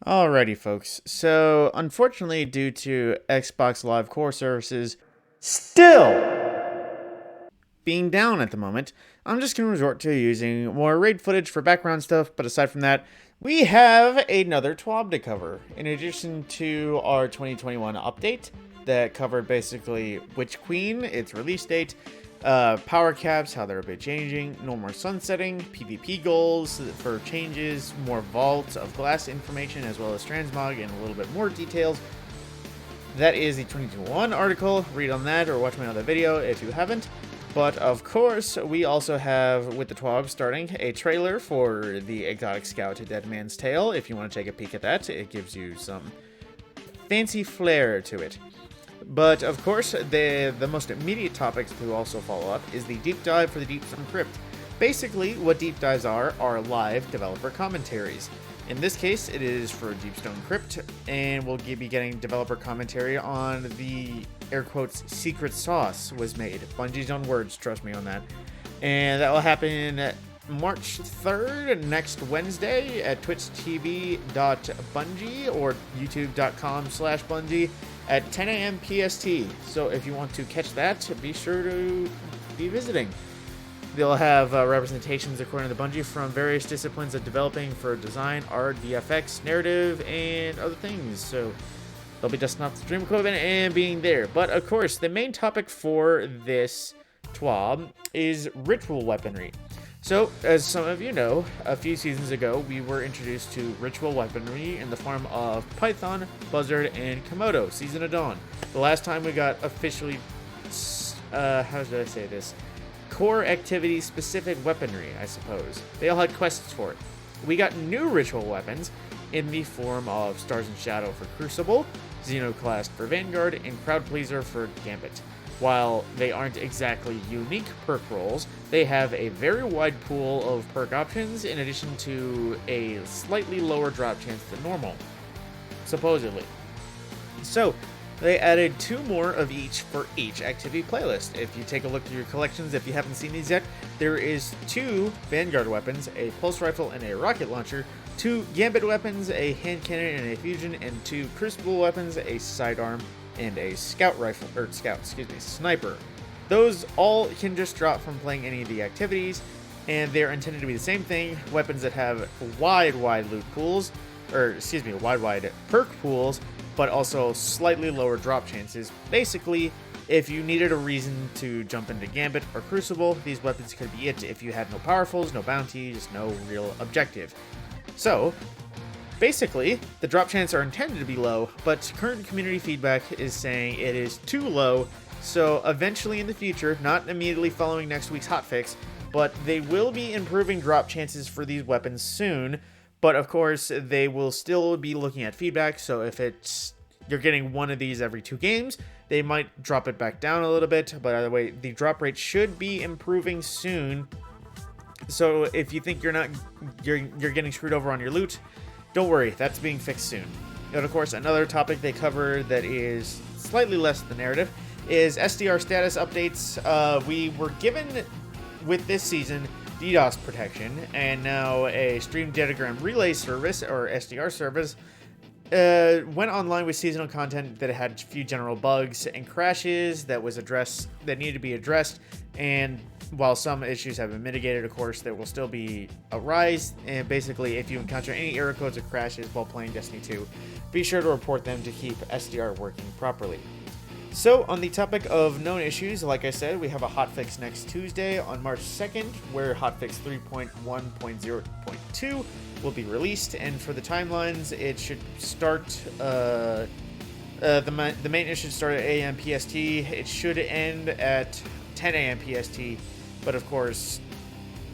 Alrighty, folks. So, unfortunately, due to Xbox Live Core services still being down at the moment, I'm just going to resort to using more raid footage for background stuff. But aside from that, we have another TWAB to cover. In addition to our 2021 update that covered basically Witch Queen, its release date, power caps, how they're a bit changing, no more sunsetting, PvP goals for changes, more vault of glass information, as well as transmog and a little bit more details. That is the 2021 article. Read on that or watch my other video if you haven't. But of course, we also have, with the TWAB starting, a trailer for the Exotic Scout Dead Man's Tale. If you want to take a peek at that, it gives you some fancy flair to it. But of course, the most immediate topics to also follow up is the deep dive for the Deepstone Crypt. Basically, what deep dives are live developer commentaries. In this case, it is for Deepstone Crypt, and we'll be getting developer commentary on the, air quotes, secret sauce was made. Bungie's own words, trust me on that. And that will happen March 3rd, next Wednesday, at twitchtv.bungie or youtube.com/bungie at 10 a.m. PST. So if you want to catch that, be sure to be visiting. They'll have representations, according to Bungie, from various disciplines of developing for design, art, VFX, narrative, and other things. So they'll be dusting off the stream equipment and being there. But of course, the main topic for this TWAB is ritual weaponry. So, as some of you know, a few seasons ago, we were introduced to ritual weaponry in the form of Python, Buzzard, and Komodo, Season of Dawn. The last time we got officially, how should I say this? Core activity specific weaponry, I suppose. They all had quests for it. We got new ritual weapons in the form of Stars and Shadow for Crucible, Xenoclast for Vanguard, and Crowd Pleaser for Gambit. While they aren't exactly unique perk rolls, they have a very wide pool of perk options in addition to a slightly lower drop chance than normal, supposedly. So, they added 2 more of each for each activity playlist. If you take a look at your collections, if you haven't seen these yet, there is 2 Vanguard weapons, a pulse rifle and a rocket launcher, 2 Gambit weapons, a hand cannon and a fusion, and 2 Crucible weapons, a sidearm, and a sniper. Those all can just drop from playing any of the activities, and they're intended to be the same thing, weapons that have wide loot pools, wide perk pools, but also slightly lower drop chances. Basically, if you needed a reason to jump into Gambit or Crucible, these weapons could be it if you had no powerfuls, no bounties, no real objective. So, basically, the drop chances are intended to be low, but current community feedback is saying it is too low, so eventually in the future, not immediately following next week's hotfix, but they will be improving drop chances for these weapons soon, but of course, they will still be looking at feedback, so if you're getting one of these every 2 games, they might drop it back down a little bit, but either way, the drop rate should be improving soon. So if you think you're getting screwed over on your loot, don't worry, that's being fixed soon. And of course, another topic they cover that is slightly less than narrative is SDR status updates. We were given, with this season, DDoS protection, and now a stream datagram relay service, or SDR service, went online with seasonal content that had a few general bugs and crashes that needed to be addressed, and while some issues have been mitigated, of course, there will still be a rise, and basically, if you encounter any error codes or crashes while playing Destiny 2, be sure to report them to keep SDR working properly. So, on the topic of known issues, like I said, we have a hotfix next Tuesday on March 2nd, where hotfix 3.1.0.2 will be released, and for the timelines, it should start, the maintenance should start at 8 a.m. PST, it should end at 10 a.m. PST, but of course,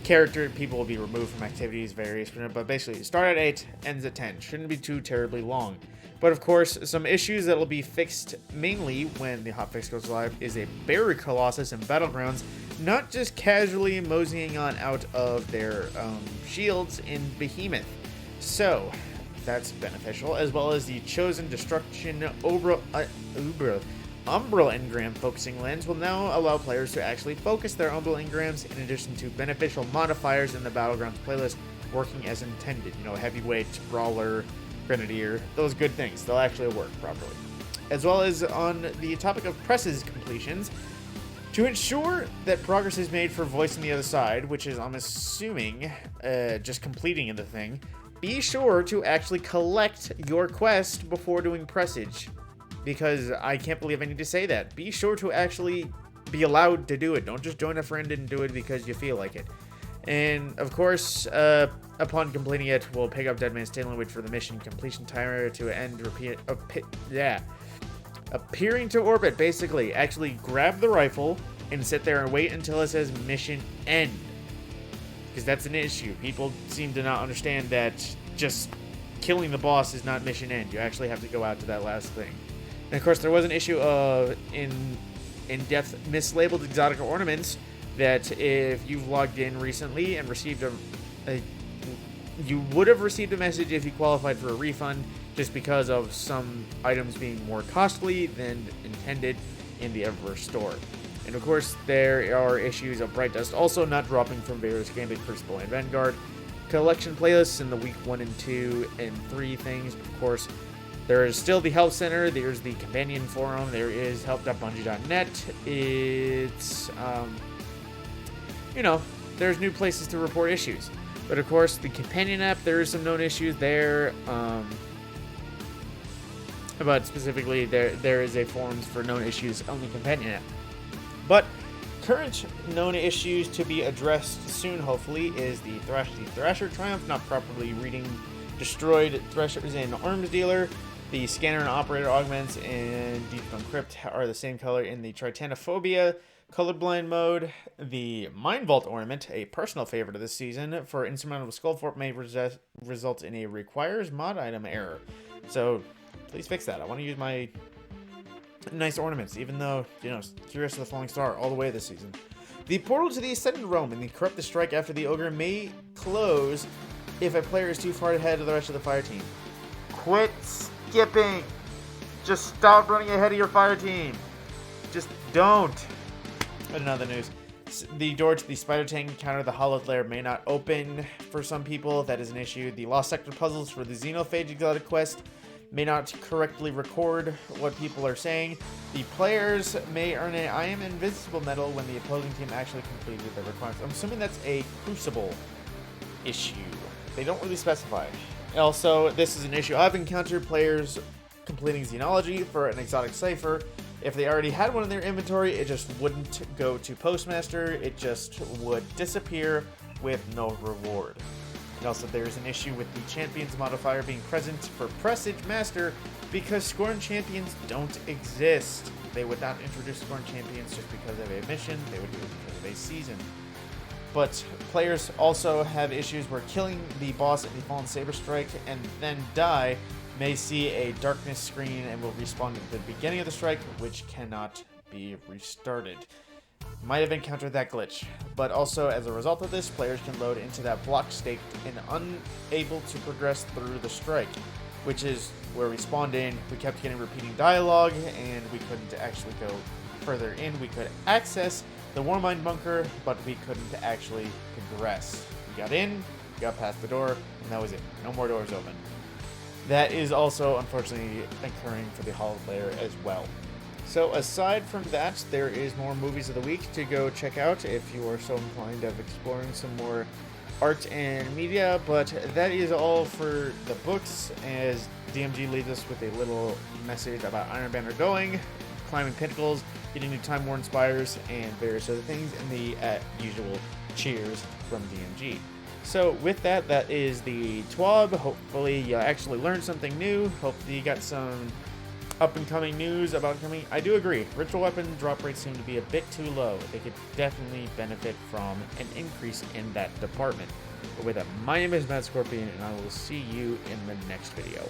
character people will be removed from activities, but basically, start at 8, ends at 10, shouldn't be too terribly long. But of course, some issues that will be fixed mainly when the hotfix goes live is a Barrier Colossus and Battlegrounds not just casually moseying on out of their shields in Behemoth. So, that's beneficial, as well as the Chosen Destruction Umbra engram focusing lens will now allow players to actually focus their Umbra engrams in addition to beneficial modifiers in the Battlegrounds playlist working as intended. Heavyweight, brawler, Grenadier, those good things. They'll actually work properly. As well as on the topic of presses completions, to ensure that progress is made for Voice on the Other Side, which is, I'm assuming, just completing the thing, be sure to actually collect your quest before doing pressage. Because I can't believe I need to say that. Be sure to actually be allowed to do it. Don't just join a friend and do it because you feel like it. And, of course, upon completing it, we'll pick up Dead Man's Tale and wait for the mission completion timer to end, appearing to orbit, basically. Actually grab the rifle and sit there and wait until it says mission end. Because that's an issue. People seem to not understand that just killing the boss is not mission end. You actually have to go out to that last thing. And of course, there was an issue of in-depth mislabeled exotic ornaments that if you've logged in recently and received you would have received a message if you qualified for a refund, just because of some items being more costly than intended in the Eververse store. And of course, there are issues of Bright Dust also not dropping from various Gambit, Crucible, and Vanguard collection playlists in the week 1 and 2 and 3 things. Of course, there is still the Help Center, there's the Companion Forum, there is help.bungie.net. It's, there's new places to report issues. But of course, the Companion app, there is some known issues there. But specifically, there is a forums for known issues on the Companion app. But current known issues to be addressed soon, hopefully, is the Thrasher Triumph not properly reading destroyed Thrashers in Arms Dealer. The Scanner and Operator augments and Deep Encrypt are the same color in the Tritanophobia colorblind mode. The Mind Vault ornament, a personal favorite of this season, for Insurmountable Skullfort may result in a requires mod item error. So please fix that. I want to use my nice ornaments, even though, Curious of the Falling Star all the way this season. The portal to the Ascended Realm and the Corrupt the Strike after the Ogre may close if a player is too far ahead of the rest of the fire team. Quit skipping. Just stop running ahead of your fire team. Just don't. But in other news, the door to the Spider Tank encounter, the Hollowed Lair, may not open for some people. That is an issue. The Lost Sector puzzles for the Xenophage exotic quest may not correctly record what people are saying. The players may earn an I am invincible medal when the opposing team actually completed their requirements. I'm assuming that's a Crucible issue. They don't really specify. Also, this is an issue I've encountered: players completing Xenology for an exotic cipher. If they already had one in their inventory, it just wouldn't go to Postmaster. It just would disappear with no reward. And also, there's an issue with the Champions modifier being present for Presage Master because Scorn Champions don't exist. They would not introduce Scorn Champions just because of a mission. They would do it because of a season. But players also have issues where killing the boss at the Fallen Saber Strike and then die may see a darkness screen and will respawn at the beginning of the strike, which cannot be restarted. Might have encountered that glitch, but also as a result of this, players can load into that block state and unable to progress through the strike, which is where we spawned in. We kept getting repeating dialogue, and we couldn't actually go further in. We could access the Warmind bunker, but we couldn't actually progress. We got in, got past the door, and that was it. No more doors open. That is also, unfortunately, occurring for the Hollowed Lair as well. So aside from that, there is more movies of the week to go check out if you are so inclined of exploring some more art and media. But that is all for the books, as DMG leaves us with a little message about Iron Banner going, climbing pinnacles, getting new Time Worn Spires, and various other things, and the usual cheers from DMG. So with that, that is the TWAB. Hopefully you actually learned something new. Hopefully you got some up-and-coming news about coming. I do agree. Ritual weapon drop rates seem to be a bit too low. They could definitely benefit from an increase in that department. But with that, my name is Matt Scorpion, and I will see you in the next video.